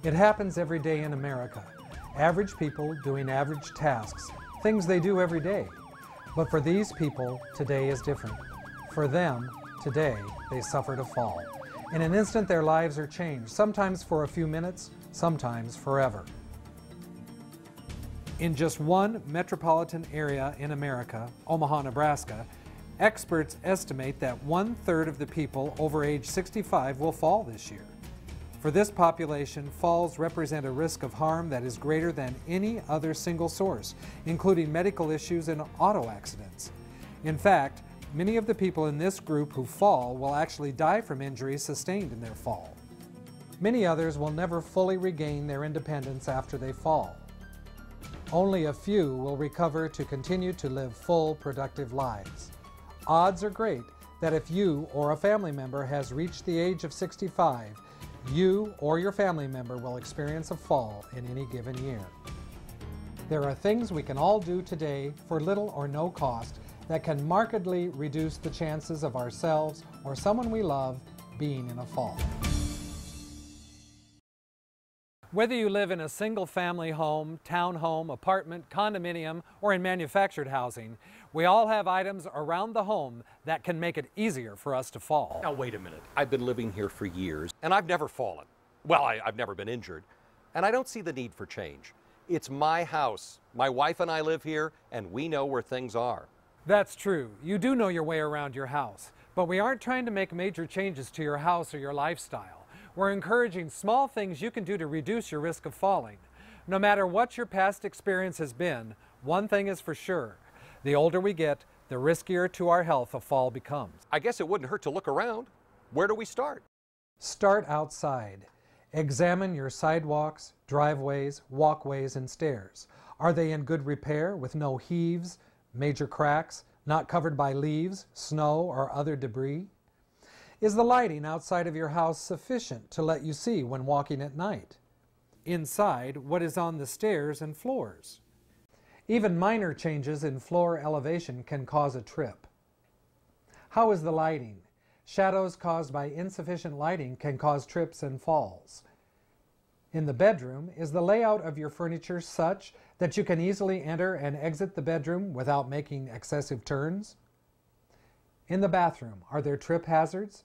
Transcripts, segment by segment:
It happens every day in America. Average people doing average tasks, things they do every day. But for these people, today is different. For them, today, they suffered a fall. In an instant, their lives are changed, sometimes for a few minutes, sometimes forever. In just one metropolitan area in America, Omaha, Nebraska, experts estimate that 1/3 of the people over age 65 will fall this year. For this population, falls represent a risk of harm that is greater than any other single source, including medical issues and auto accidents. In fact, many of the people in this group who fall will actually die from injuries sustained in their fall. Many others will never fully regain their independence after they fall. Only a few will recover to continue to live full, productive lives. Odds are great that if you or a family member has reached the age of 65, you or your family member will experience a fall in any given year. There are things we can all do today for little or no cost that can markedly reduce the chances of ourselves or someone we love being in a fall. Whether you live in a single-family home, townhome, apartment, condominium, or in manufactured housing, we all have items around the home that can make it easier for us to fall. Now wait a minute. I've been living here for years and I've never fallen. Well, I've never been injured, and I don't see the need for change. It's my house. My wife and I live here, and we know where things are. That's true. You do know your way around your house, but we aren't trying to make major changes to your house or your lifestyle. We're encouraging small things you can do to reduce your risk of falling. No matter what your past experience has been, one thing is for sure. The older we get, the riskier to our health a fall becomes. I guess it wouldn't hurt to look around. Where do we start? Start outside. Examine your sidewalks, driveways, walkways, and stairs. Are they in good repair with no heaves, major cracks, not covered by leaves, snow, or other debris? Is the lighting outside of your house sufficient to let you see when walking at night? Inside, what is on the stairs and floors? Even minor changes in floor elevation can cause a trip. How is the lighting? Shadows caused by insufficient lighting can cause trips and falls. In the bedroom, is the layout of your furniture such that you can easily enter and exit the bedroom without making excessive turns? In the bathroom, are there trip hazards?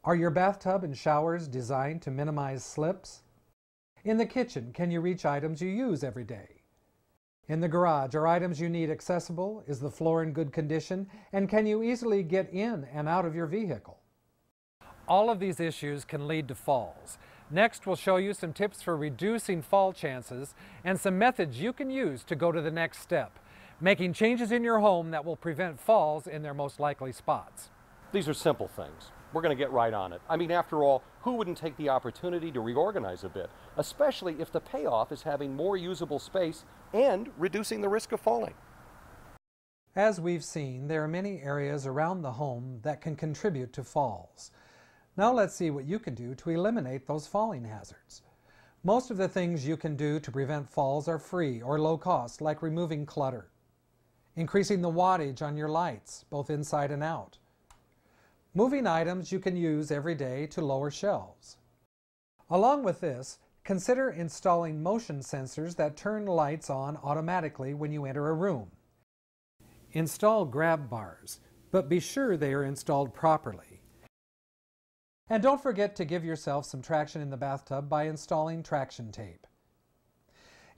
Are your bathtub and showers designed to minimize slips? In the kitchen, can you reach items you use every day? In the garage, are items you need accessible? Is the floor in good condition? And can you easily get in and out of your vehicle? All of these issues can lead to falls. Next, we'll show you some tips for reducing fall chances and some methods you can use to go to the next step, making changes in your home that will prevent falls in their most likely spots. These are simple things. We're going to get right on it. I mean, after all, who wouldn't take the opportunity to reorganize a bit, especially if the payoff is having more usable space and reducing the risk of falling? As we've seen, there are many areas around the home that can contribute to falls. Now let's see what you can do to eliminate those falling hazards. Most of the things you can do to prevent falls are free or low cost, like removing clutter, increasing the wattage on your lights, both inside and out, moving items you can use every day to lower shelves. Along with this, consider installing motion sensors that turn lights on automatically when you enter a room. Install grab bars, but be sure they are installed properly. And don't forget to give yourself some traction in the bathtub by installing traction tape.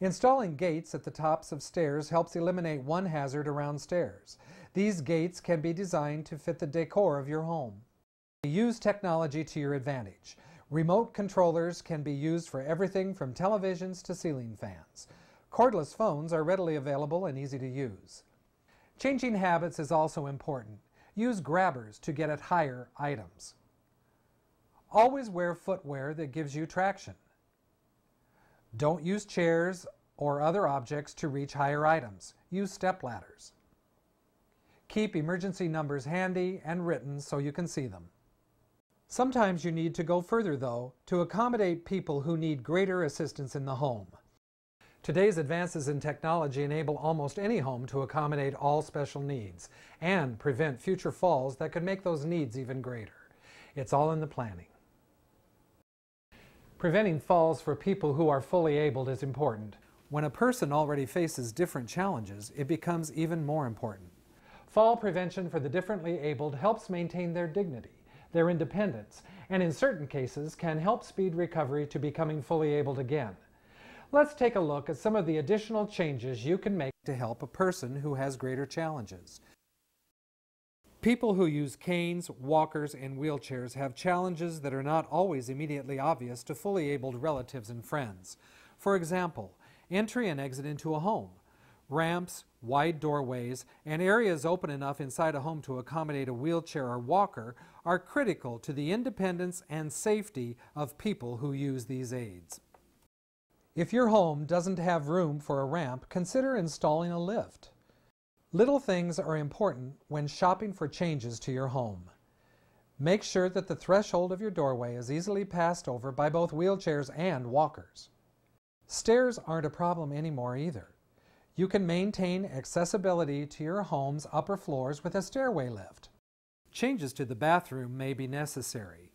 Installing gates at the tops of stairs helps eliminate one hazard around stairs. These gates can be designed to fit the decor of your home. Use technology to your advantage. Remote controllers can be used for everything from televisions to ceiling fans. Cordless phones are readily available and easy to use. Changing habits is also important. Use grabbers to get at higher items. Always wear footwear that gives you traction. Don't use chairs or other objects to reach higher items. Use step ladders. Keep emergency numbers handy and written so you can see them. Sometimes you need to go further, though, to accommodate people who need greater assistance in the home. Today's advances in technology enable almost any home to accommodate all special needs and prevent future falls that could make those needs even greater. It's all in the planning. Preventing falls for people who are fully abled is important. When a person already faces different challenges, it becomes even more important. Fall prevention for the differently abled helps maintain their dignity, their independence, and in certain cases can help speed recovery to becoming fully abled again. Let's take a look at some of the additional changes you can make to help a person who has greater challenges. People who use canes, walkers, and wheelchairs have challenges that are not always immediately obvious to fully abled relatives and friends. For example, entry and exit into a home. Ramps, wide doorways, and areas open enough inside a home to accommodate a wheelchair or walker are critical to the independence and safety of people who use these aids. If your home doesn't have room for a ramp, consider installing a lift. Little things are important when shopping for changes to your home. Make sure that the threshold of your doorway is easily passed over by both wheelchairs and walkers. Stairs aren't a problem anymore either. You can maintain accessibility to your home's upper floors with a stairway lift. Changes to the bathroom may be necessary.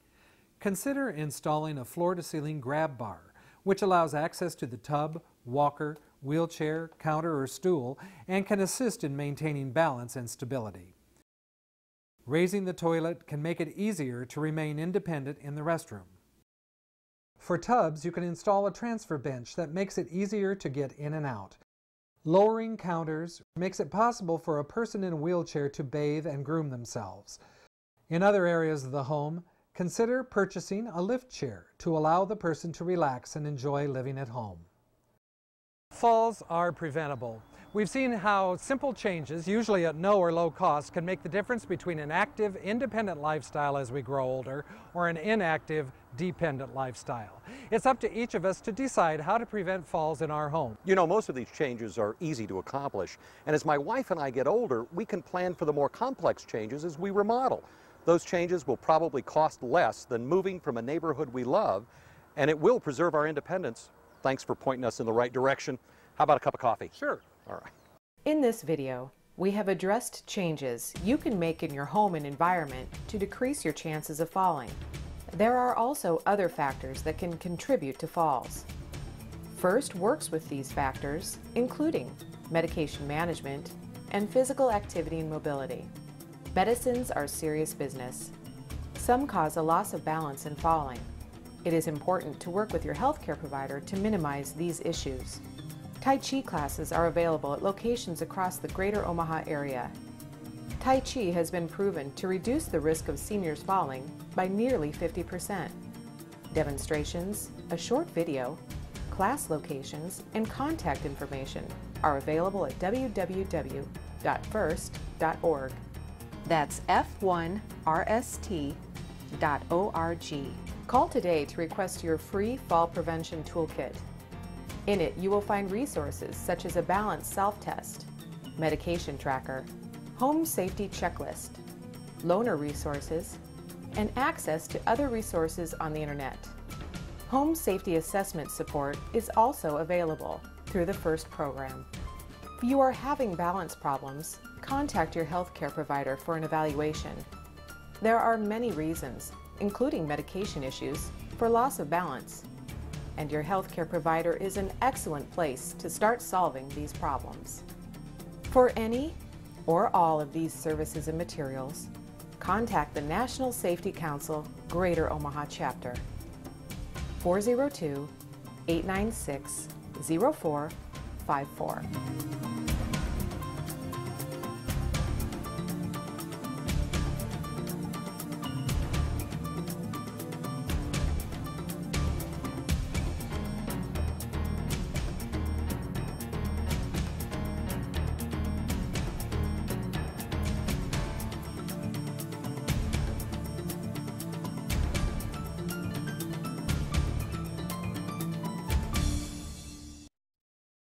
Consider installing a floor-to-ceiling grab bar, which allows access to the tub, walker, wheelchair, counter, or stool, and can assist in maintaining balance and stability. Raising the toilet can make it easier to remain independent in the restroom. For tubs, you can install a transfer bench that makes it easier to get in and out. Lowering counters makes it possible for a person in a wheelchair to bathe and groom themselves. In other areas of the home, consider purchasing a lift chair to allow the person to relax and enjoy living at home. Falls are preventable. We've seen how simple changes, usually at no or low cost, can make the difference between an active, independent lifestyle as we grow older or an inactive, dependent lifestyle. It's up to each of us to decide how to prevent falls in our home. You know, most of these changes are easy to accomplish, and as my wife and I get older, we can plan for the more complex changes as we remodel. Those changes will probably cost less than moving from a neighborhood we love, and it will preserve our independence. Thanks for pointing us in the right direction. How about a cup of coffee? Sure. All right. In this video, we have addressed changes you can make in your home and environment to decrease your chances of falling. There are also other factors that can contribute to falls. First works with these factors, including medication management and physical activity and mobility. Medicines are serious business. Some cause a loss of balance and falling. It is important to work with your healthcare provider to minimize these issues. Tai Chi classes are available at locations across the greater Omaha area. Tai Chi has been proven to reduce the risk of seniors falling by nearly 50%. Demonstrations, a short video, class locations, and contact information are available at www.first.org. That's f1rst.org. Call today to request your free fall prevention toolkit. In it, you will find resources such as a balance self-test, medication tracker, home safety checklist, loaner resources, and access to other resources on the internet. Home safety assessment support is also available through the FIRST program. If you are having balance problems, contact your healthcare provider for an evaluation. There are many reasons, including medication issues, for loss of balance, and your healthcare provider is an excellent place to start solving these problems. For any or all of these services and materials, contact the National Safety Council Greater Omaha Chapter, 402-896-0454.